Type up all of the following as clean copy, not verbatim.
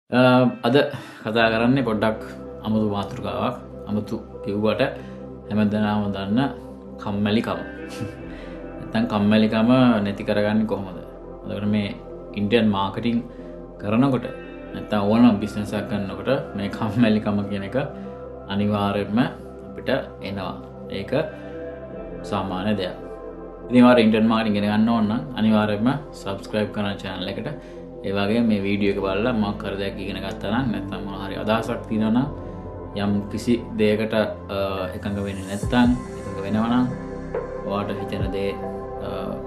අද කතා කරන්නේ පොඩ්ඩක් අමුතු මාතෘකාවක්. අමුතු කිව්වට හැමදෙනාම දන්න කම්මැලිකම. නැත්නම් කම්මැලිකම නැති කරගන්නේ කොහොමද? එතකොට මේ ඉන්ඩියන් මාකටිං කරනකොට නැත්නම් ඕනම බිස්නස් එකක් කරනකොට මේ කම්මැලිකම කියන එක අනිවාර්යයෙන්ම අපිට එනවා. ඒක සාමාන්‍ය දෙයක්. ඉතින් ඔයාලා ඉන්ටර්නෙට් මාකටිං ඉගෙන ගන්න ඕන නම් අනිවාර්යයෙන්ම subscribe කරන channel එකට. ඒ වගේ මේ වීඩියෝ එක බලලා මොකක් හරි දෙයක් ඉගෙන ගත්තා නම් නැත්නම් මොන හරි අදහසක් තියෙනවා නම් යම් කිසි දෙයකට එකඟ වෙන්නේ නැත්නම් එකඟ වෙනවා නම් ඔයාලට හිතෙන දේ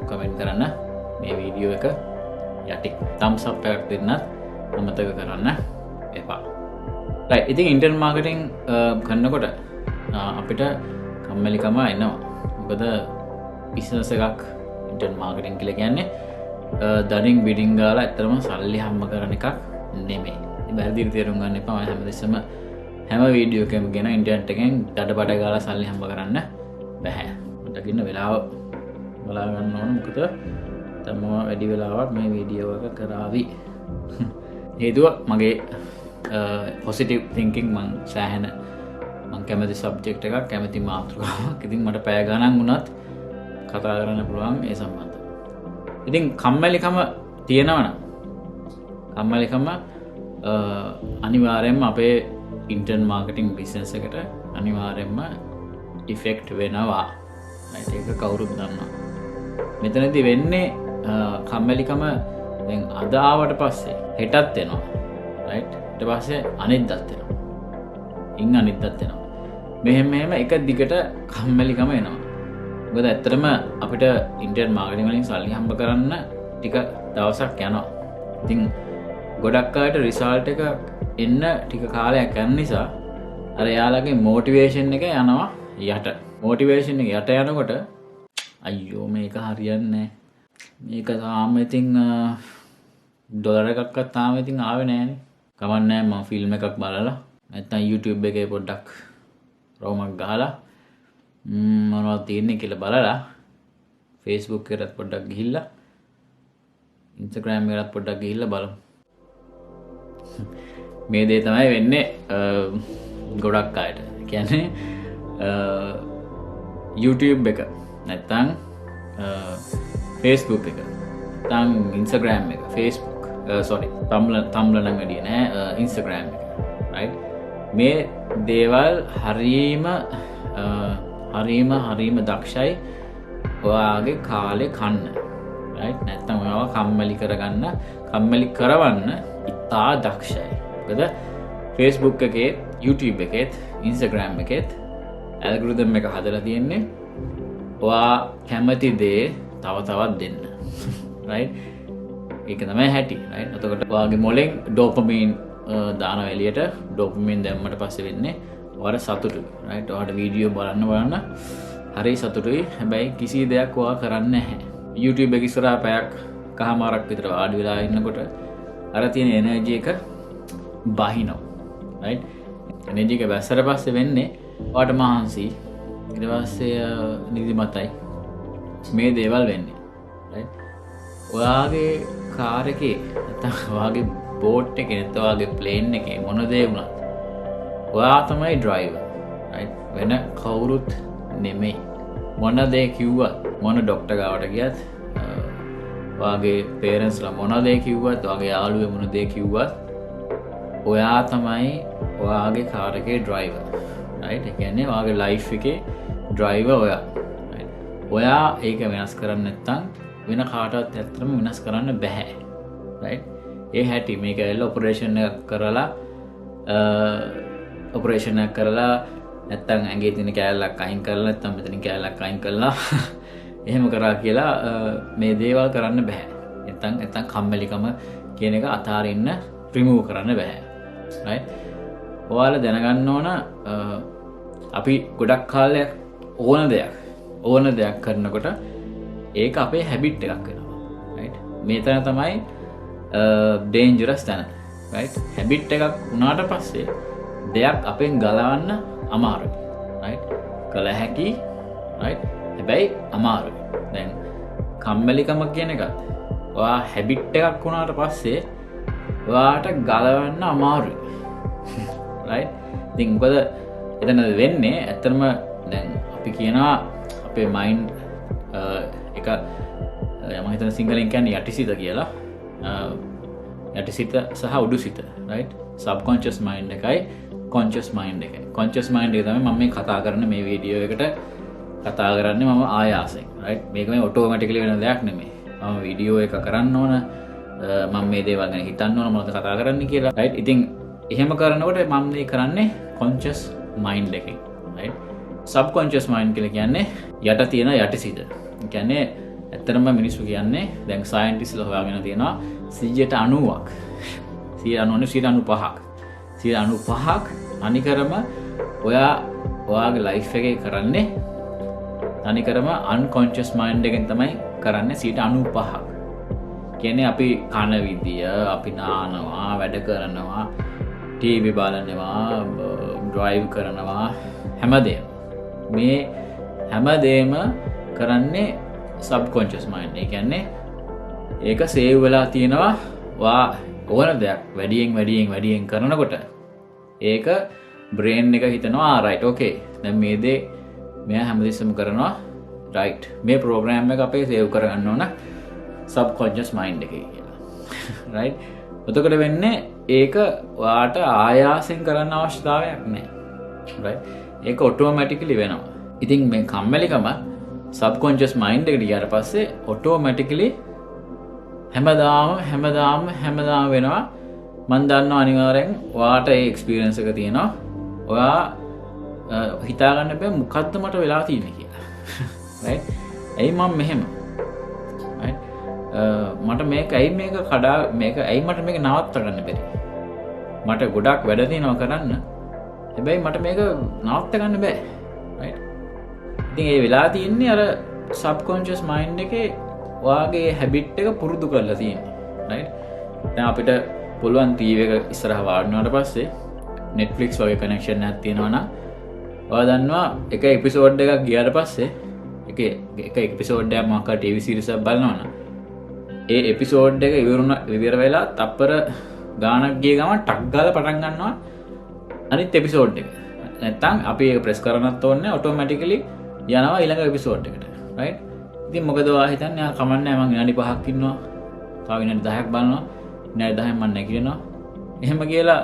කමෙන්ට් කරන්න මේ වීඩියෝ එක යටි thumbs up එකක් දෙන්නත් අමතක කරන්න එපා. right ඉතින් ඉන්ටර්නෙට් මාකටිං කරනකොට අපිට කම්මැලිකම එනවා. මොකද බිස්නස් එකක් ඉන්ටර්නෙට් මාකටිං කියලා කියන්නේ දරින් බිඩින් ගාලා ඇත්තටම සල්ලි හම්බ කරන එකක් නෙමෙයි. ඉතින් වැරදිට තේරුම් ගන්න එපා. මම හැමදෙස්සම හැම වීඩියෝ එකකම කියන ඉන්ටර්නෙට් එකෙන් දඩබඩ ගාලා සල්ලි හම්බ කරන්න බෑ. මට ගින්න වෙලාව බලා ගන්න ඕන. මොකද තම වැඩි වෙලාවක් මේ වීඩියෝ එක කරાવી. හේතුව මගේ පොසිටිව් තින්කින් මං සෑහෙන මං කැමති සබ්ජෙක්ට් එකක් කැමති මාතෘකාවක්. ඉතින් මට පැය ගණන් වුණත් කතා කරන්න පුළුවන් ඒ සම්බන්ධව. ඉතින් කම්මැලිකම තියෙනවනම් කම්මැලිකම අනිවාර්යයෙන්ම අපේ ඉන්ටර්නෙට් මාකටිං බිස්නස් එකට අනිවාර්යයෙන්ම ඉෆෙක්ට් වෙනවා. ඒක කවුරුත් දන්නවා. මෙතනදී වෙන්නේ කම්මැලිකම දැන් අද ආවට පස්සේ හෙටත් එනවා. රයිට් ඊට පස්සේ අනිද්දාත් එනවා. ඉන් අනිද්දාත් එනවා. මෙහෙම එක දිගට කම්මැලිකම එනවා. මොකද ඇත්තටම අපිට ඉන්ටර්නෙට් මාකටිං වලින් සල්ලි හම්බ කරන්න ටික දවසක් යනවා. ඉතින් ගොඩක් අයට රිසල්ට් එක එන්න ටික කාලයක් යන නිසා අර එයාලගේ මොටිවේෂන් එක යනවා යට. මොටිවේෂන් එක යට යනකොට අයියෝ මේක හරියන්නේ නැහැ. මේක තාම ඉතින් ඩොලර් එකක්වත් තාම ඉතින් ආවේ නැහැනේ. කමක් නැහැ මම ෆිල්ම් එකක් බලලා නැත්නම් YouTube එකේ පොඩ්ඩක් රෝමක් ගහලා මොනවද තියෙන්නේ කියලා බලලා Facebook එකකට පොඩ්ඩක් ගිහිල්ලා Instagram එකකට පොඩ්ඩක් ගිහිල්ලා බලමු. මේ දේ තමයි වෙන්නේ ගොඩක් අයට. කියන්නේ YouTube එක නැත්නම් Facebook එක නැත්නම් Instagram එක Facebook Tumblr නම් වැඩි නෑ Instagram එක. right මේ දේවල් හරීම දක්ෂයි ඔයාගේ කාලේ කන්න. right නැත්නම් ඔයාව කම්මැලි කරවන්න ඉතා දක්ෂයි. මොකද Facebook එකේ YouTube එකේත් Instagram එකේත් ඇල්ගොරිතම් එක හදලා තියෙන්නේ ඔයා කැමති දේ තවත් දෙන්න. right ඒක තමයි හැටි. right එතකොට ඔයාගේ මොලෙන් ඩෝපමීන් දාන එළියට ඩෝපමීන් දැම්මට පස්සේ වෙන්නේ ඔයාට සතුටුයි. right ඔයාට වීඩියෝ බලන්න හරි සතුටුයි. හැබැයි කිසි දෙයක් ඔයා කරන්නේ නැහැ. YouTube එක ඉස්සරහා පැයක් කහමාරක් විතර වාඩි වෙලා ඉන්නකොට අර තියෙන එනර්ජි එක බහිනවා. right එනර්ජි එක බැස්සට පස්සේ වෙන්නේ ඔයාට මහන්සි. ඊට පස්සේ නිදිමතයි මේ දේවල් වෙන්නේ. right ඔයාගේ කාර් එකේ නැත්නම් ඔයාගේ බෝට් එකේ නැත්නම් ඔයාගේ ප්ලේන් එකේ මොන දේ වුණත් ඔයා තමයි ඩ්‍රයිවර්. right වෙන කවුරුත් නෙමෙයි. මොන දේ කිව්වත් මොන ડોක්ටර් ගාවට ගියත් ඔයාගේ පේරන්ට්ස්ලා මොන දේ කිව්වත් ඔයාගේ යාළුවෝ මොන දේ කිව්වත් ඔයා තමයි ඔයාගේ කාර් එකේ ඩ්‍රයිවර්. right ඒ කියන්නේ ඔයාගේ ලයිෆ් එකේ ඩ්‍රයිවර් ඔයා. right ඔයා ඒක වෙනස් කරන්නේ නැත්නම් වෙන කාටවත් ඇත්තටම වෙනස් කරන්න බෑ. right ඒ හැටි මේක ඇවිල්ලා ඔපරේෂන් එකක් කරලා නැත්තම් ඇඟේ තියෙන කෑල්ලක් අයින් කරලා නැත්තම් මෙතනින් කෑල්ලක් අයින් කරලා එහෙම කරා කියලා මේ දේවල් කරන්න බෑ. නැත්තම් කම්මැලිකම කියන එක අතාරින්න රිමූව් කරන්න බෑ. right ඔයාලා දැනගන්න ඕන අපි ගොඩක් කාලයක් ඕන දෙයක් කරනකොට ඒක අපේ හැබිට් එකක් වෙනවා. right මේ තැන තමයි ඩේන්ජරස් තැන. right හැබිට් එකක් වුණාට පස්සේ දෙයක් අපෙන් ගලවන්න අමාරුයි. right කල හැකි. right හැබැයි අමාරුයි. දැන් කම්මැලිකම කියන එකත් ඔයා හැබිට් එකක් වුණාට පස්සේ ඔයාට ගලවන්න අමාරුයි. right? ඉතින් මොකද එතන වෙන්නේ ඇත්තටම දැන් අපි කියනවා අපේ මයින්ඩ් එක මම හිතන සිංහලෙන් කියන්නේ යටිසිත කියලා. යටිසිත සහ උඩුසිත, right? subconscious mind එකයි conscious mind එකයි. conscious mind එක තමයි මම මේ කතා කරන මේ වීඩියෝ එකට කතා කරන්නේ මම ආයාසයෙන්, right? මේක මේ ඔටෝමැටිකලි වෙන දෙයක් නෙමෙයි. මම වීඩියෝ එක කරන්න ඕන, මම මේ දේවල් ගැන හිතන්න ඕන, මොනවද කතා කරන්න කියලා, right? ඉතින් එහෙම කරනකොට මම මේ කරන්නේ conscious mind එකෙන්, right? subconscious mind කියලා කියන්නේ යට තියෙන යටිසිත. ඒ කියන්නේ ඇත්තටම මිනිස්සු කියන්නේ දැන් සයන්ටිස්ට්ලා හොයාගෙන තියෙනවා 90ක් 95ක් අනිකරම ඔයාගේ ලයිෆ් එකේ කරන්නේ අනිකරම unconscious mind එකෙන් තමයි කරන්නේ 95ක්. කියන්නේ අපි කන විදිය, අපි නානවා, වැඩ කරනවා, ටීවී බලනවා, ඩ්‍රයිව් කරනවා, හැමදේම මේ හැමදේම කරන්නේ subconscious mind. ඒ කියන්නේ ඒක සේව් වෙලා තියෙනවා. ඕන දෙයක් වැඩියෙන් කරනකොට ඒක බ්‍රේන් එක හිතනවා right okay දැන් මේ දේ මෙයා හැමදෙස්සම කරනවා right මේ ප්‍රෝග්‍රෑම් එක අපේ සේව් කරගන්න ඕන subconscious mind එකේ කියලා. right? එතකොට වෙන්නේ ඒක ඔයාට ආයාසෙන් කරන්න අවශ්‍යතාවයක් නැහැ. right? ඒක ඔටෝමැටිකලි වෙනවා. ඉතින් මේ කම්මැලිකම subconscious mind එකට ගියාට පස්සේ ඔටෝමැටිකලි හැමදාම වෙනවා. මම දන්නවා අනිවාර්යෙන් ඔයාට ඒ එක්ස්පීරියන්ස් එක තියෙනවා. ඔයා හිතා ගන්න බෑ මොකද්ද මට වෙලා තියෙන්නේ කියලා. right? ඇයි මම මෙහෙම? right? මට මේක ඇයි මට මේක නවත්ත ගන්න බැරි? මට ගොඩක් වැඩ තියෙනවා කරන්න. හැබැයි මට මේක නවත්ත ගන්න බෑ. right? ඉතින් ඒ වෙලා තියෙන්නේ අර subconscious mind එකේ ඔයාගේ හැබිට් එක පුරුදු කරලා තියෙන්නේ. right? දැන් අපිට පුළුවන් ටීවී එක ඉස්සරහා වාඩිනාට පස්සේ Netflix වගේ කනෙක්ෂන් එකක් තියෙනවා නම් ඔයා දන්නවා එක එපිසෝඩ් එකක් ගියාට පස්සේ එක එපිසෝඩ් එකක් මොකක් හරි ටීවී සීරීස් එකක් බලනවා නම් ඒ එපිසෝඩ් එක ඉවර වෙලා තප්පර ගානක් ගිය ගමන් ටක් ගාලා පටන් ගන්නවා අනිත් එපිසෝඩ් එක. නැත්තම් අපි ඒක ප්‍රෙස් කරන්නත් ඕනේ ඔටෝමැටිකලි යනවා ඊළඟ එපිසෝඩ් එකට. right? ඉතින් මොකද ඔයා හිතන්නේ කමන්නේ මම විනාඩි 5ක් ඉන්නවා. තව විනාඩි 10ක් බලනවා. විනාඩි 10න් මම නැගිටිනවා. එහෙම කියලා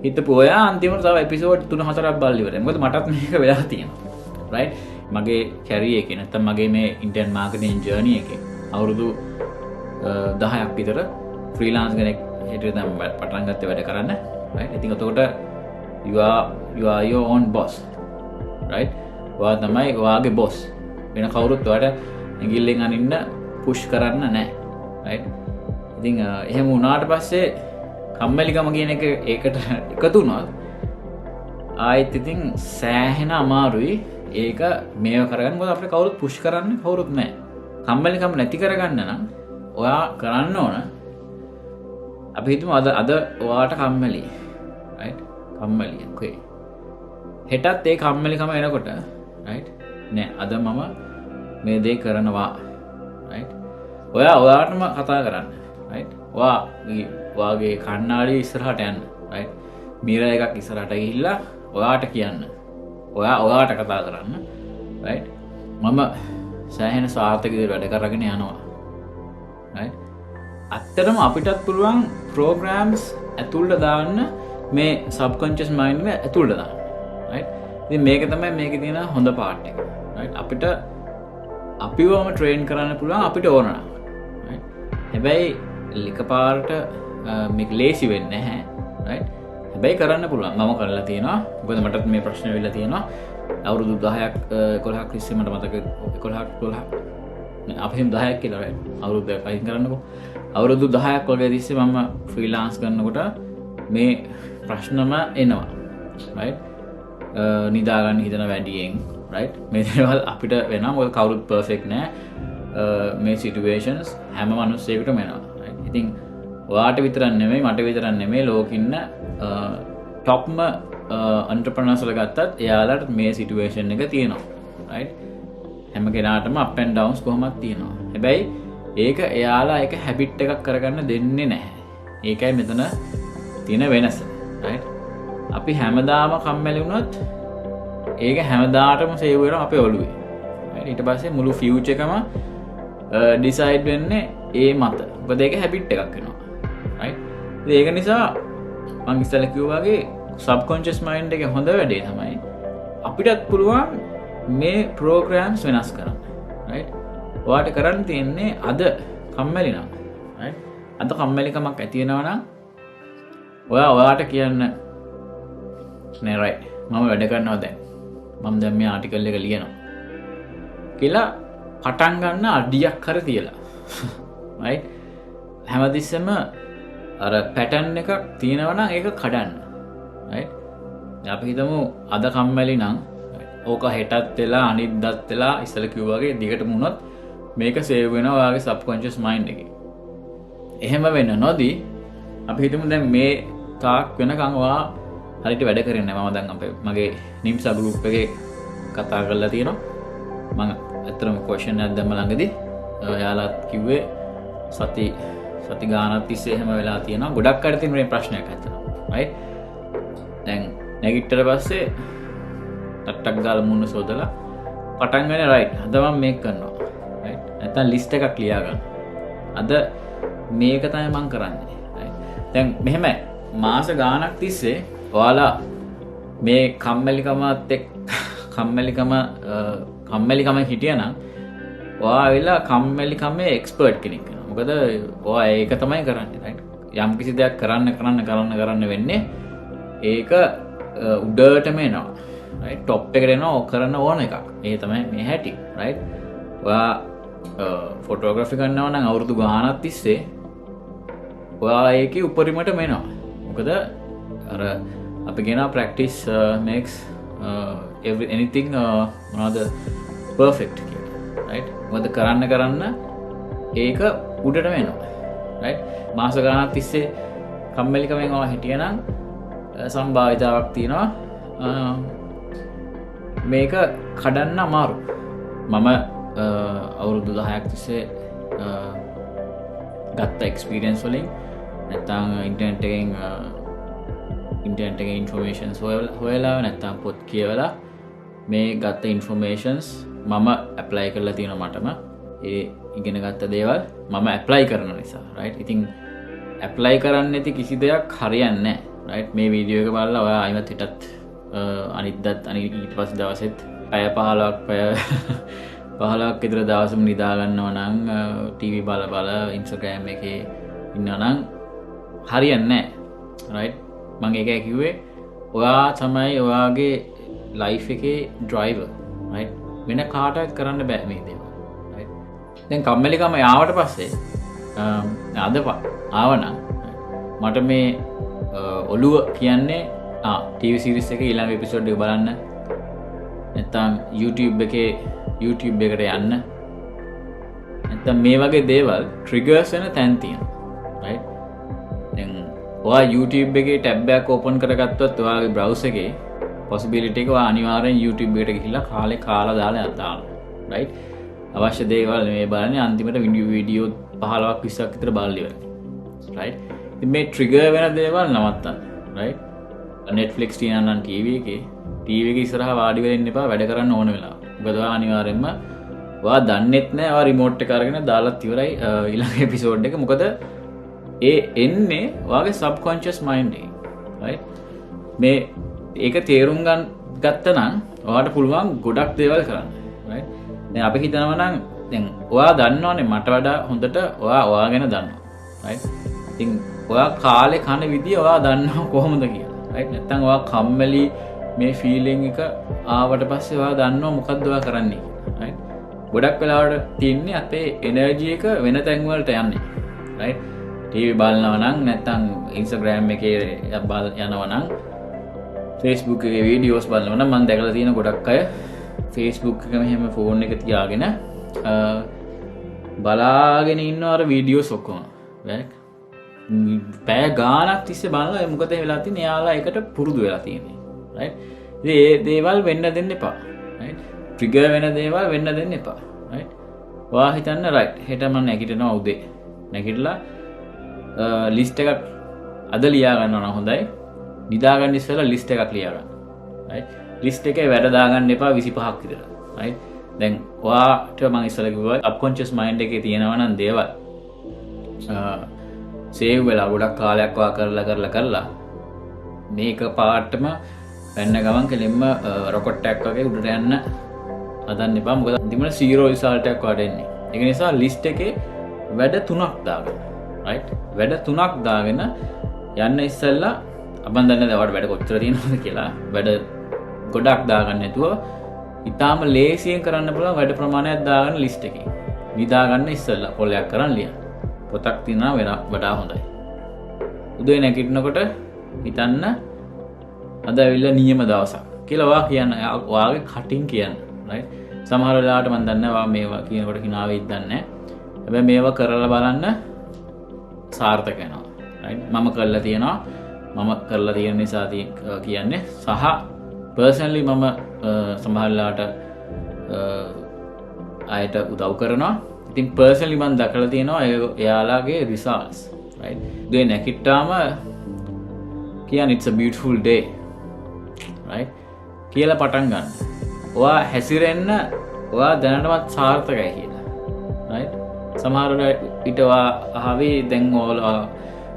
හිතපු ඔයා අන්තිමට තව එපිසෝඩ් 3-4ක් බලලා ඉවරයි. මොකද මටත් මේක වෙලා තියෙනවා. right? මගේ කැරියර් එකේ නැත්තම් මගේ මේ ඉන්ටර්නෙට් මාකටිං ජර්නි එකේ අවුරුදු 10ක් විතර ෆ්‍රීලාන්ස් කෙනෙක් හිටියේ දැන් පටන් ගත්තේ වැඩ කරන්න. right? ඉතින් එතකොට you are your own boss. right? ඔයා තමයි ඔයාගේ boss. වෙන කවුරුත් ඔයාට ඇඟිල්ලෙන් අනින්න පුෂ් කරන්න නැහැ. right? ඉතින් එහෙම වුණාට පස්සේ කම්මැලිකම කියන එක ඒකට එකතු වුණා. ආයෙත් ඉතින් සෑහෙන අමාරුයි ඒක මේව කරගන්න. මොකද අපිට කවුරුත් පුෂ් කරන්න කවුරුත් නැහැ. කම්මැලිකම නැති කරගන්න නම් ඔයා කරන්න ඕන අපි හිතමු අද ඔයාට කම්මැලි. right? කම්මැලි. okay. හෙටත් ඒ කම්මැලිකම එනකොට right? නෑ අද මම මේ දේ කරනවා. right? ඔයාටම කතා කරන්න. right? ඔයාගේ කණ්ණාඩිය ඉස්සරහට යන්න. right? මීරර් එකක් ඉස්සරහට ගිහිල්ලා ඔයාට කියන්න. ඔයාට කතා කරන්න. right? මම සෑහෙන සාර්ථක විදිහට වැඩ කරගෙන යනවා. right? ඇත්තටම අපිටත් පුළුවන් programs ඇතුළට දාන්න මේ subconscious mind එක ඇතුළට දාන්න. right? ඉතින් මේක තමයි මේකේ තියෙන හොඳ part එක. right? අපිට අපිවම train කරන්න පුළුවන් අපිට ඕන නම්. right? හැබැයි එකපාරට මේක ලේසි වෙන්නේ නැහැ. right? හැබැයි කරන්න පුළුවන්. මම කරලා තියෙනවා. මොකද මටත් මේ ප්‍රශ්න වෙලා තියෙනවා. අවුරුදු 10ක් 11ක් ඉස්සේ මට මතක 11ක් අපි හිම 10ක් කියලා right? අවුරුද්දක් අයින් කරන්නකෝ. අවුරුදු 10ක් වගේ තිස්සේ මම ෆ්‍රීලාන්ස් කරනකොට මේ ප්‍රශ්නම එනවා. right? නිදාගන්න හිතන වැඩියෙන් right? මේ දේවල් අපිට වෙනවා. මොකද කවුරුත් පර්ෆෙක්ට් නෑ. මේ සිටුේෂන්ස් හැම මිනිස්සෙකුටම එනවා. right? ඉතින් ඔයාට විතරක් නෙමෙයි මට විතරක් නෙමෙයි ලෝකෙින්න ටොප්ම එන්ටර්ප්‍රෙනර්ස්ලා ගත්තත් එයාලට මේ සිටුේෂන් එක තියෙනවා. right? හැම කෙනාටම අප් ඇන්ඩ් ඩවුන්ස් කොහොමද තියෙනවා. හැබැයි ඒක එයාලා ඒක හැබිට් එකක් කරගන්න දෙන්නේ නැහැ. ඒකයි මෙතන තියෙන වෙනස. right? අපි හැමදාම කම්මැලි වුණොත් ඒක හැමදාටම සේව් වෙනවා අපේ ඔළුවේ. right? ඊට පස්සේ මුළු ෆියුචර් එකම ඩිසයිඩ් වෙන්නේ ඒ මත. මොකද ඒක හැබිට් එකක් වෙනවා. right? ඒක නිසා මම ඉස්සෙල්ලා කිව්වා වගේ සබ්කොන්ෂස් මයින්ඩ් එකේ හොඳ වැඩේ තමයි අපිටත් පුළුවන් මේ ප්‍රෝග්‍රෑම්ස් වෙනස් කරන්න. right? ඔයාට කරන්න තියෙන්නේ අද කම්මැලි නම් right? අද කම්මැලිකමක් ඇති වෙනවා නම් ඔයාට කියන්න නෑ right මම වැඩ කරනවා දැන්. මම දැන් මේ ආටිකල් එක ලියනවා. කියලා පටන් ගන්න අඩියක් හරි තියලා. right? හැමතිස්සෙම අර පැටර්න් එකක් තියෙනවා නම් ඒක කඩන්න. right? අපි හිතමු අද කම්මැලි නම් ඕක හෙටත් වෙලා අනිද්දාත් වෙලා ඉස්සෙල්ලා කිව්වා වගේ දිගටම වුණොත් මේක සේව් වෙනවා ඔයාගේ සබ්කොන්ෂස් මයින්ඩ් එකේ. එහෙම වෙන්න නොදී අපි හිතමු දැන් මේ තාක් වෙනකන් ඔයා හරියට වැඩ කරන්නේ නැහැ. මම දැන් මගේ නිම්සා ගෲප් එකේ කතා කරලා තියෙනවා. මම ඇත්තටම ක්වෙස්චන් එකක් දැම්ම ළඟදී එයාලාත් කිව්වේ සති ගානක් තිස්සේ එහෙම වෙලා තියෙනවා. ගොඩක් අය තියෙන මේ ප්‍රශ්නයක් ඇත්තටම. right? දැන් නැගිට්ටට පස්සේ ටක් ගාලා මුන්න සෝදලා පටන් ගන්න right. අද මම මේක කරනවා. right? නැත්නම් ලිස්ට් එකක් ලියා ගන්න. අද මේක තමයි මම කරන්නේ. right? දැන් මෙහෙම මාස ගානක් තිස්සේ ඔයාලා මේ කම්මැලිකමත් එක්ක කම්මැලිකම හිටියනම් ඔයා වෙලා කම්මැලිකමේ එක්ස්පර්ට් කෙනෙක් වෙනවා. මොකද ඔයා ඒක තමයි කරන්නේ. right? යම් කිසි දෙයක් කරන්න වෙන්නේ ඒක උඩටම එනවා. right? টොප් එකට එනවා කරන්න ඕන එකක්. ඒ තමයි මේ හැටි. right? ඔයා ෆොටෝග්‍රැෆි කරනවා නම් අවුරුදු ගානක් තිස්සේ ඔයා ඒකේ උපරිමටම එනවා. මොකද අර අපි කියනවා practice makes anything මොනවද perfect කියලා. right? මොකද කරන්න ඒක උඩටම එනවා. right? මාස ගානක් තිස්සේ කම්මැලිකමෙන් ඔයා හිටියනම් සම්භාවිතාවක් තියෙනවා මේක කඩන්න අමාරු. මම අවුරුදු 10ක් තිස්සේ ගත්ත එක්ස්පීරියන්ස් වලින් නැත්නම් ඉන්ටර්නෙට් එකෙන් ඉන්ෆර්මේෂන්ස් හොයලා නැත්නම් පොත් කියවලා මේ ගත්ත ඉන්ෆර්මේෂන්ස් මම ඇප්ලයි කරලා තියෙනවා මටම. ඒ ඉගෙන ගත්ත දේවල් මම ඇප්ලයි කරන නිසා. right? ඉතින් ඇප්ලයි කරන්නේ නැති කිසි දෙයක් හරියන්නේ නැහැ. right? මේ වීඩියෝ එක බලලා ඔයා අයිමත් හිටත් අනිද්දාත් ඊට පස්සේ දවසෙත් පැය 15ක් විතර දවසම නිදා ගන්නවා නම් ටීවී බල ඉන්ස්ටාග්‍රෑම් එකේ ඉන්නවා නම් හරියන්නේ නැහැ. right? මම ඒකයි කිව්වේ ඔයා තමයි ඔයාගේ ලයිෆ් එකේ ඩ්‍රයිවර්. right? වෙන කාටවත් කරන්න බෑ මේ දේවල්. right? දැන් කම්මැලිකම ආවට පස්සේ අද ආවනම් මට මේ ඔළුව කියන්නේ TV series එකේ ඊළඟ එපිසෝඩ් එක බලන්න නැත්නම් YouTube එකට යන්න නැත්නම් මේ වගේ දේවල් ට්‍රිගර්ස් වෙන තැන් තියෙනවා. right? දැන් ඔයා YouTube එකේ ටැබ් එකක් ඕපන් කරගත්තොත් ඔයාගේ browser එකේ possibility එක ඔයා අනිවාර්යෙන් YouTube එකට ගිහිල්ලා කාලා දාලා දානවා. right? අවශ්‍ය දේවල් මේ බලන්නේ අන්තිමට වීඩියෝ 15ක් 20ක් විතර බලලා ඉවරයි. right? ඉතින් මේ ට්‍රිගර් වෙන දේවල් නවත්තන්න. right? Netflix තියනනම් TV එකේ ඉස්සරහා වාඩි වෙලා ඉන්න එපා වැඩ කරන්න ඕන වෙලාව. මොකද ඔයා අනිවාර්යෙන්ම ඔයා දන්නෙත් නැහැ ඔයා රිමෝට් එක අරගෙන දාලාත් ඉවරයි ඊළඟ එපිසෝඩ් එක. මොකද ඒ එන්නේ ඔයාගේ සබ්කොන්ෂස් මයින්ඩ් එකේ. right? මේ ඒක තේරුම් ගත්තනම් ඔයාට පුළුවන් ගොඩක් දේවල් කරන්න. right? දැන් අපි හිතනවා නම් දැන් ඔයා දන්නවනේ මට වඩා හොඳට ඔයා ගැන දන්නවා. right? ඉතින් ඔයා කාලේ කන විදිය ඔයා දන්නවා කොහොමද කියලා. right? නැත්නම් ඔයා කම්මැලි මේ ෆීලිං එක ආවට පස්සේ ඔයා දන්නවා මොකද්ද ඔයා කරන්නේ. right? ගොඩක් වෙලාවට තියන්නේ අපේ එනර්ජි එක වෙන තැන් වලට යන්නේ. right? TV බලනවා නම් නැත්නම් Instagram එකේ යනවා නම් Facebook එකේ වීඩියෝස් බලනවා නම් මම දැකලා තියෙන ගොඩක් අය Facebook එක මෙහෙම ෆෝන් එක තියාගෙන බලාගෙන ඉන්නවා අර වීඩියෝස් ඔක්කොම. right? පැය ගානක් තිස්සේ බලලා මොකද වෙලා තියෙන්නේ? එයාලා ඒකට පුරුදු වෙලා තියෙන්නේ. right? ඉතින් ඒ දේවල් වෙන්න දෙන්න එපා. right? ට්‍රිගර් වෙන දේවල් වෙන්න දෙන්න එපා. right? ඔයා හිතන්න right හෙට මම නැගිටිනවා උදේ. නැගිටලා ලිස්ට් එකක් අද ලියා ගන්න ඕන හොඳයි. නිදාගන්න ඉස්සෙල්ලා ලිස්ට් එකක් ලියා ගන්න. right? ලිස්ට් එකේ වැඩ දාගන්න එපා 25ක් විතර. right? දැන් ඔයාට මම ඉස්සෙල්ලා කිව්වා subconscious mind එකේ තියෙනවා නම් දේවල් සේව් වෙලා ගොඩක් කාලයක් වා කරලා මේක පාටම වෙන්න ගමන් කෙලින්ම රොකට් එකක් වගේ උඩට යන්න හදන්න එපා. මොකද අන්තිමට 0 රිසල්ට් එකක් වට එන්නේ. ඒක නිසා ලිස්ට් එකේ වැඩ 3ක් දාගන්න. right? වැඩ 3ක් දාගෙන යන්න ඉස්සෙල්ලා අපන් දන්නේ දැන් වැඩ කොච්චර තියෙනවද කියලා. වැඩ ගොඩක් දාගන්න නැතුව ඊටාම ලේසියෙන් කරන්න පුළුවන් වැඩ ප්‍රමාණයක් දාගන්න ලිස්ට් එකේ. නිදා ගන්න ඉස්සෙල්ලා පොලයක් කරන් ලියන්න. පොතක් තියනවා වඩා හොඳයි. උදේ නැගිටිනකොට හිතන්න අද ඇවිල්ලා නියම දවසක් කියලා වා කියන්න. ඔයාගේ කටින් කියන්න. right? සමහර වෙලාවට මම දන්නේ නැහැ මේවා කියනකොට hina වෙයිද දන්නේ නැහැ. හැබැයි මේවා කරලා බලන්න සාර්ථක වෙනවා. right? මම කරලා තියෙනවා. මම කරලා තියෙන නිසා කියන්නේ සහ personally මම සමහර වෙලාවට අයට උදව් කරනවා. ඉතින් personally මම දැකලා තියෙනවා එයාලාගේ results. right? උදේ නැගිට්ටාම කියන්නේ it's a beautiful day. right? කියලා පටන් ගන්න. ඔයා හැසිරෙන්න ඔයා දැනටමත් සාර්ථකයි කියලා. right? සමහර විට ඔයා අහවේ දැන් ඔයාලා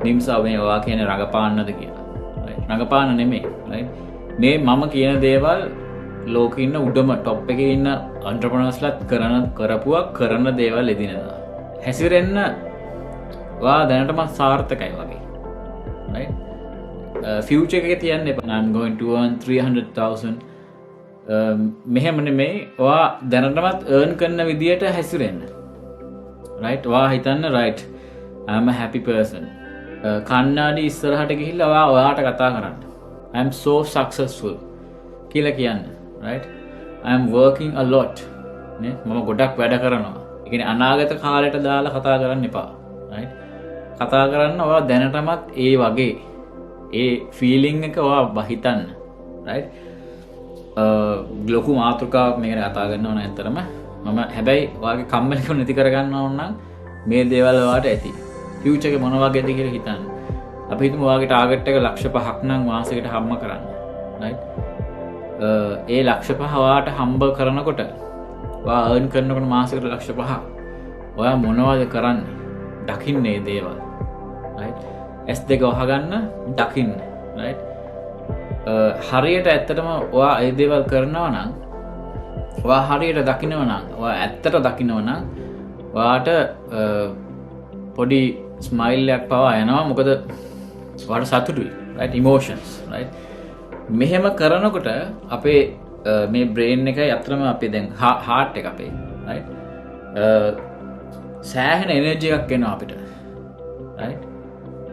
නිම්සා මේ ඔයා කියන්නේ රඟපාන්නද කියලා. right? රඟපාන්න නෙමෙයි. right? මේ මම කියන දේවල් ලෝකෙ ඉන්න උඩම টොප් එකේ ඉන්න entrepreneursලාත් කරන දේවල් එදිනෙදා. හැසිරෙන්න ඔයා දැනටමත් සාර්ථකයි වගේ. right? future එකේ තියන්න එපා. I'm going to earn 300,000 මෙහෙම නෙමෙයි. ඔයා දැනටමත් earn කරන විදියට හැසිරෙන්න. right? ඔයා හිතන්න right I'm a happy person. කන්නාඩි ඉස්සරහට ගිහිල්ලා ඔයාට කතා කරන්න. I'm so successful කියලා කියන්න. right? I'm working a lot. නේ? මම ගොඩක් වැඩ කරනවා. ඒ කියන්නේ අනාගත කාලයට දාලා කතා කරන්න එපා. right? කතා කරන්න ඔයා දැනටමත් ඒ වගේ ඒ ෆීලිං එක ඔයා හිතන්න. right? ලොකු මාතෘකාවක් මේකට කතා කරනවා නම් ඇත්තටම මම හැබැයි ඔයාගේ කම්මැලිකම නැති කරගන්න ඕන නම් මේ දේවල් ඔයාට ඇති. ෆියුචර් එක මොන වගේද කියලා හිතන්න. අපි හිතමු ඔයාගේ ටාගට් එක ලක්ෂ 5ක් නම් මාසෙකට හම්බ කරන්න. right? ඒ ලක්ෂ 5 ඔයාට හම්බ කරනකොට ඔයා earn කරනකොට මාසෙකට ලක්ෂ 5ක් ඔයා මොනවද කරන්නේ? දකින්නේ දේවල්. right? S2 වහගන්න දකින්න. right? හරියට ඇත්තටම ඔයා ඒ දේවල් කරනවා නම් ඔයා හරියට දකිනවා නම් ඔයා ඇත්තට දකිනවා නම් ඔයාට පොඩි ස්මයිල් එකක් පවා එනවා. මොකද ඔයාට සතුටුයි. right? emotions. right? මෙහෙම කරනකොට අපේ මේ බ්‍රේන් එකයි අතරම අපේ දැන් හાર્ට් එක අපේ right? සෑහෙන එනර්ජි එකක් එනවා අපිට. right?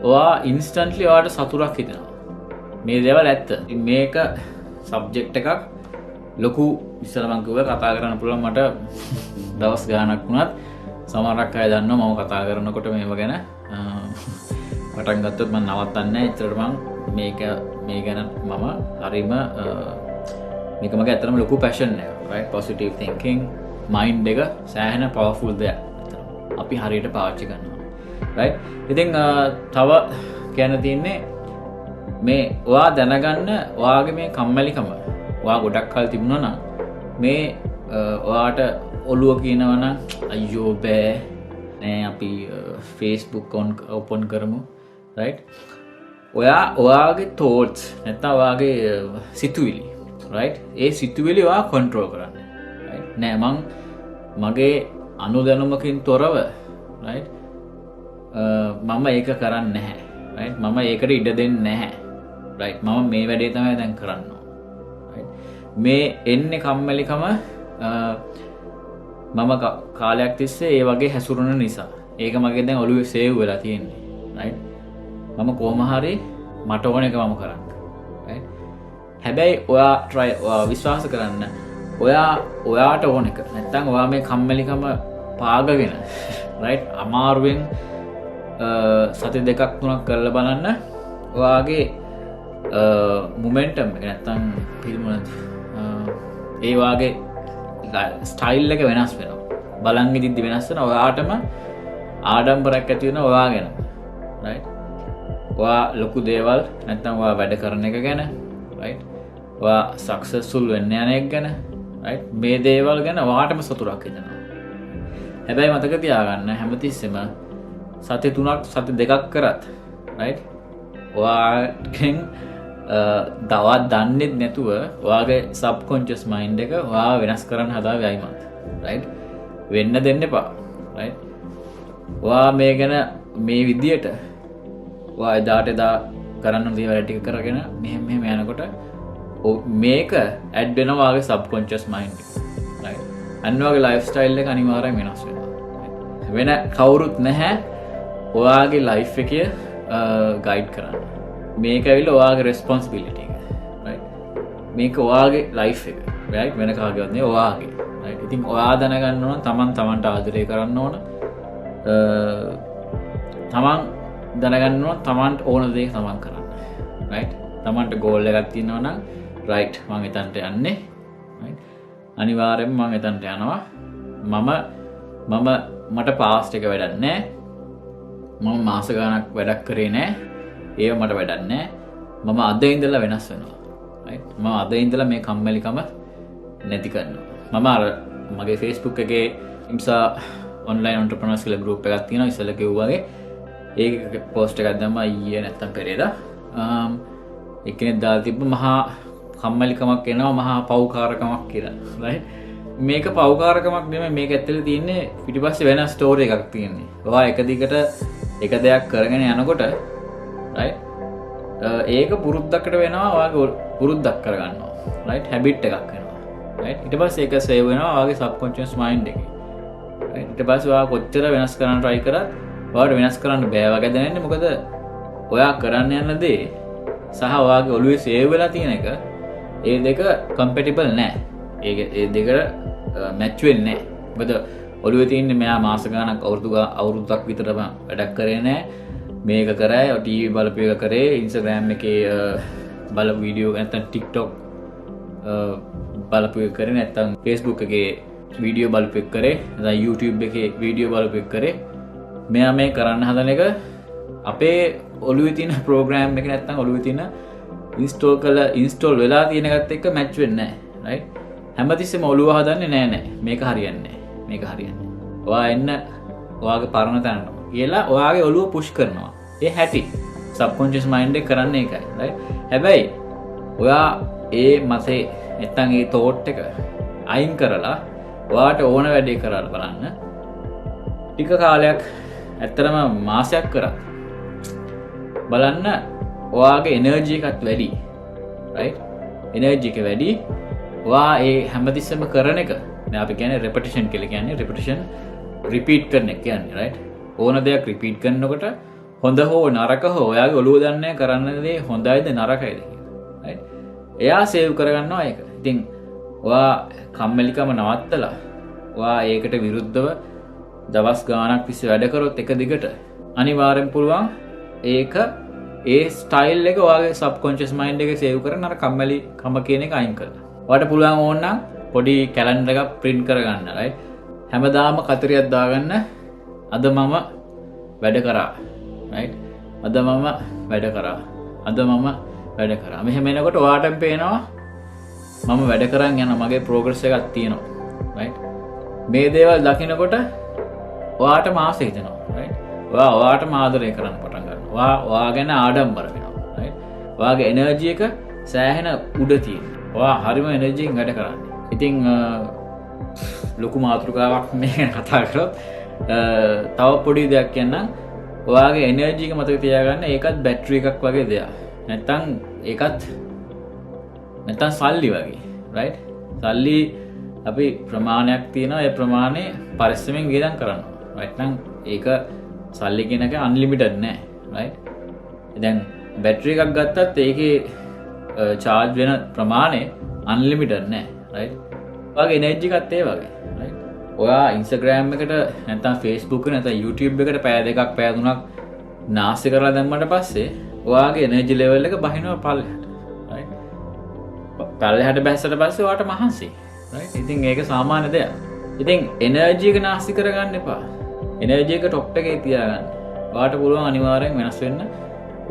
ඔයා ඉන්ස්ටන්ට්ලි ඔයාට සතුටක් හිතෙනවා. මේ දේවල් ඇත්ත. මේක සබ්ජෙක්ට් එකක් ලොකු ඉස්සර මම කිව්වා කතා කරන්න පුළුවන් මට දවස් ගාණක් වුණත් සමහරක් අය දන්නවා මම කතා කරනකොට මේව ගැන පටන් ගත්තොත් මම නවත්තන්නේ නැහැ. ඒතරට මම මේ ගැන මම හරිම මේක මගේ ඇත්තටම ලොකු පැෂන් එකක්. right? positive thinking mind එක සෑහෙන powerful දෙයක්. අපි හරියට පාවිච්චි කරනවා. right? ඉතින් තව කියන්න තියෙන්නේ මේ ඔයා දැනගන්න ඔයාගේ මේ කම්මැලිකම ඔයා ගොඩක් කල් තිබුණා නම් මේ ඔයාට ඔළුව කියනවා නම් අයියෝ බෑ නෑ අපි Facebook open කරමු. right? ඔයාගේ thoughts නැත්නම් ඔයාගේ සිතුවිලි right? ඒ සිතුවිලි ඔයා control කරන්න. right? නෑ මගේ අනුදැනුමකින් තොරව right? මම ඒක කරන්නේ නැහැ. right? මම ඒකට ඉඩ දෙන්නේ නැහැ. right? මම මේ වැඩේ තමයි දැන් කරන්න ඕන. right? මේ එන්නේ කම්මැලිකම මම කාලයක් තිස්සේ ඒ වගේ හැසිරුණ නිසා. ඒක මගේ දැන් ඔළුවේ සේව් වෙලා තියෙන්නේ. right? මම කොහොම හරි මට ඕන එක මම කරන්න. right? හැබැයි ඔයා විශ්වාස කරන්න ඔයාට ඕන එක. නැත්තම් ඔයා මේ කම්මැලිකම පාගගෙන right? අමාරුවෙන් සති දෙකක් තුනක් කරලා බලන්න ඔයාගේ මොමන්ටම් එක නැත්තම් පිළිමනද ඒ වාගේ ස්ටයිල් එක වෙනස් වෙනවා. බලන් ඉදිද්දි වෙනස් වෙනවා. ඔයාටම ආඩම්බරයක් ඇති වෙනවා ඔයා ගැන. right? ඔයා ලොකු දේවල් නැත්නම් ඔයා වැඩ කරන එක ගැන, right? ඔයා සක්සස්ෆුල් වෙන්න යන එක ගැන, right? මේ දේවල් ගැන ඔයාටම සතුටක් හිතෙනවා. හැබැයි මතක තියාගන්න හැමතිස්සෙම සති 3ක් සති 2ක් කරත්, right? ඔයාගෙන් දවස් දන්නේ නැතුව ඔයාගේ සබ්කොන්ෂස් මයින්ඩ් එක ඔයා වෙනස් කරන්න හදාවේ අයිමත්, right? වෙන්න දෙන්න එපා, right? ඔයා මේ ගැන මේ විදියට ඔයා එදාට එදා කරන්න දේවල් ටික කරගෙන මෙහෙම යනකොට මේක ඇඩ් වෙනවා ඔයාගේ සබ්කොන්ෂස් මයින්ඩ් එක, right? අන්න ඔයාගේ ලයිෆ් ස්ටයිල් එක අනිවාර්යෙන් වෙනස් වෙනවා. වෙන කවුරුත් නැහැ ඔයාගේ ලයිෆ් එකේ ගයිඩ් කරන්න. මේක ඇවිල්ලා ඔයාගේ රෙස්පොන්සිබිලිටි එක, right? මේක ඔයාගේ ලයිෆ් එක, right? වෙන කාගේවත් නෙවෙයි ඔයාගේ, right? ඉතින් ඔයා දැනගන්න ඕන තමන්ට ආදරය කරන්න ඕන. තමන් දැනගන්න ඕන තමන්ට ඕන දේ තමන් කරන්න, right? තමන්ට ගෝල් එකක් තියෙනවා නම් right මම එතනට යන්නේ, right? අනිවාර්යෙන්ම මම එතනට යනවා. මට පාස්ට් එක වැඩක් නැහැ. මම මාස ගාණක් වැඩක් කරේ නැහැ. ඒව මට වැඩක් නැහැ. මම අද ඉඳලා වෙනස් වෙනවා, right? මම අද ඉඳලා මේ කම්මැලිකම නැති කරනවා. මම අර මගේ Facebook එකේ ඉම්සා ඔන්ලයින් එන්ටර්ප්‍රෙනර්ස් කියලා ගෲප් එකක් තියෙනවා. ඉස්සෙල්ලා කිව්වා වගේ ඒක පෝස්ට් එකක් දැම්මා ඊයේ නැත්තම් පෙරේදා. එක්කෙනෙක් දාලා තිබ්බ මහා කම්මැලිකමක් එනවා මහා පව්කාරකමක් කියලා, right? මේක පව්කාරකමක් නෙමෙයි, මේක ඇත්තට තියෙන්නේ පිටිපස්සේ වෙන ස්ටෝරි එකක් තියෙන්නේ. ඔයා එක දිගට එක දෙයක් කරගෙන යනකොට, right? ඒක පුරුද්දකට වෙනවා, ඔයාගේ පුරුද්දක් කරගන්නවා, right? හැබිට් එකක් වෙනවා, right? ඊට පස්සේ ඒක සේව් වෙනවා ඔයාගේ සබ්කොන්ෂස් මයින්ඩ් එකේ, right? ඊට පස්සේ ඔයා කොච්චර වෙනස් කරන්න try කරත් ඔයාට වෙනස් කරන්න බෑ වගේ දැනෙන්නේ. මොකද ඔයා කරන්න යන දේ සහ ඔයාගේ ඔළුවේ සේව් වෙලා තියෙන එක ඒ දෙක කම්පැටිබල් නෑ. ඒ දෙකට මැච් වෙන්නේ නෑ. මොකද ඔළුවේ තියෙන්නේ මෙයා මාස ගාණක් අවුරුද්දක් විතරම වැඩක් කරේ නෑ. මේක කරේ ටීවී බලපු එක කරේ, Instagram එකේ බලපු වීඩියෝ නැත්නම් TikTok බලපු එක කරේ, නැත්නම් Facebook එකේ වීඩියෝ බලපු එක කරේ, නැත්නම් YouTube එකේ වීඩියෝ බලපු එක කරේ. මෙයා මේ කරන්න හදන එක අපේ ඔළුවේ තියෙන ප්‍රෝග්‍රෑම් එක නැත්නම් ඔළුවේ තියෙන ඉන්ස්ටෝල් වෙලා තියෙන එකත් එක්ක මැච් වෙන්නේ නැහැ, right? හැමතිස්සෙම ඔළුව හදන්නේ නෑ මේක හරියන්නේ නැහැ, මේක හරියන්නේ. ඔයා එන්න ඔයාගේ පරණ තැනට කියලා ඔයාගේ ඔළුව පුෂ් කරනවා. ඒ හැටි සබ්කොන්ෂස් මයින්ඩ් එක කරන්නේ ඒකයි, right? හැබැයි ඔයා ඒ මතේ නැත්නම් ඒ තෝට් එක අයින් කරලා ඔයාට ඕන වැඩේ කරලා බලන්න. ටික කාලයක් ඇත්තටම මාසයක් කරා බලන්න ඔයාගේ එනර්ජි එකත් වැඩි, right? එනර්ජි එක වැඩි. ඔයා ඒ හැමතිස්සෙම කරන එක දැන් අපි කියන්නේ රෙපිටිෂන් කියලා කියන්නේ. රෙපිටිෂන් රිපීට් කරන එක කියන්නේ, right? ඕන දෙයක් රිපීට් කරනකොට හොඳ හෝ නරක හෝ ඔයාගේ ඔළුව දන්නේ කරන්න දේ හොඳයිද නරකයිද කියලා, right? එයා සේව් කරගන්නවා ඒක. ඉතින් ඔයා කම්මැලිකම නවත්තලා ඔයා ඒකට විරුද්ධව දවස් ගාණක් තිස්සේ වැඩ කරොත් එක දිගට අනිවාර්යෙන් පුළුවන් ඒක ඒ ස්ටයිල් එක ඔයාගේ සබ්කොන්ෂස් මයින්ඩ් එකේ සේව් කරන අර කම්මැලිකම කියන එක අයින් කරලා. ඔයාලට පුළුවන් ඕනනම් පොඩි කැලෙන්ඩර් එකක් print කරගන්න, right? හැමදාම කතරියක් දාගන්න අද මම වැඩ කරා, right? අද මම වැඩ කරා. අද මම වැඩ කරා. මෙහෙම එනකොට ඔයාටම පේනවා මම වැඩ කරන් යන මගේ ප්‍රෝග්‍රස් එකක් තියෙනවා, right? මේ දේවල් දකිනකොට ඔයාටම ආසෙ හිතෙනවා, right? ඔයාටම ආදරය කරන්න පටන් ගන්නවා. ඔයා ගැන ආඩම්බර වෙනවා, right? ඔයාගේ එනර්ජි එක සෑහෙන උඩ තියෙනවා. ඔයා හරිම එනර්ජි එකෙන් වැඩ කරන්නේ. ඉතින් ලොකු මාතෘකාවක් මේ ගැන කතා කරොත් තව පොඩි දෙයක් කියන්නම්. ඔයාගේ එනර්ජි එක මතක තියාගන්න. ඒකත් බැටරි එකක් වගේ දෙයක්. නැත්තම් සල්ලි වගේ, right? සල්ලි අපි ප්‍රමාණයක් තියෙනවා. ඒ ප්‍රමාණය පරිස්සමෙන් වියදම් කරනවා, right? නම් ඒක සල්ලි කියන එක අන්ලිමිටඩ් නෑ, right? දැන් බැටරි එකක් ගත්තත් ඒකේ charge වෙන ප්‍රමාණය අන්ලිමිටඩ් නෑ, right? ඔයාගේ එනර්ජි එකත් ඒ වගේ, right? ඔයා Instagram එකට නැත්නම් Facebook එක නැත්නම් YouTube එකට පැය දෙකක් පැය තුනක් නාස්ති කරලා දැම්මට පස්සේ ඔයාගේ එනර්ජි ලෙවල් එක බහිනවා පල්ලෙහාට, right? පල්ලෙහාට බැස්සට පස්සේ ඔයාට මහන්සි, right? ඉතින් ඒක සාමාන්‍ය දෙයක්. ඉතින් එනර්ජි එක නාස්ති කරගන්න එපා. එනර්ජි එක টොප් එකේ තියාගන්න, ඔයාට පුළුවන් අනිවාර්යෙන් වෙනස් වෙන්න.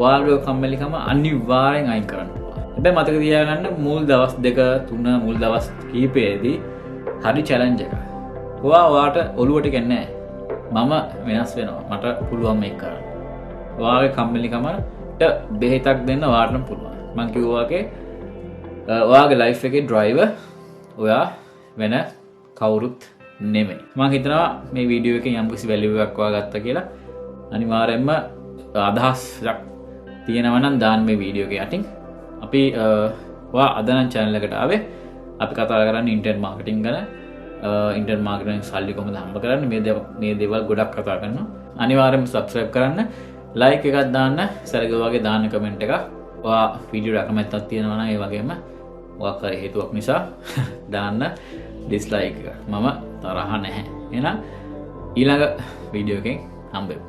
ඔයාගේ කම්මැලිකම අනිවාර්යෙන් අයින් කරන්න. හැබැයි මතක තියාගන්න මුල් දවස් 2 3 මුල් දවස් කීපෙදී හරි චැලෙන්ජ් එකක්. ඔයාට ඔළුවට ගන්නේ මම වෙනස් වෙනවා. මට පුළුවන් මේක කරන්න. ඔයාගේ කම්මැලිකමට බෙහෙතක් දෙන්න ඔයාටම පුළුවන්. මම කිව්වා වගේ ඔයාගේ ලයිෆ් එකේ ඩ්‍රයිවර් ඔයා වෙන කවුරුත් නෙමෙයි. මම හිතනවා මේ වීඩියෝ එකෙන් යම්කිසි වැලියු එකක් ඔයා ගත්තා කියලා. අනිවාර්යයෙන්ම අදහසක් තියෙනවා නම් දාන්න මේ වීඩියෝ එක යටින්. අපි ඔයා අද නම් channel එකට ආවේ. අපි කතා කරන්නේ ඉන්ටර්නෙට් මාකටිං ගැන. ඉන්ටර්නෙට් මාකටිං සල්ලි කොහොමද හම්බ කරන්නේ මේ දේවල් ගොඩක් කතා කරනවා. අනිවාර්යයෙන්ම subscribe කරන්න, like එකක් දාන්න, සරගෝ වගේ දාන්න කමෙන්ට් එකක්. ඔයා වීඩියෝ එක අකමැත්තක් තියෙනවා නම් ඒ වගේම ඔයා කර හේතුවක් නිසා දාන්න dislike එක. මම තරහ නැහැ. එහෙනම් ඊළඟ වීඩියෝ එකෙන් හම්බෙමු.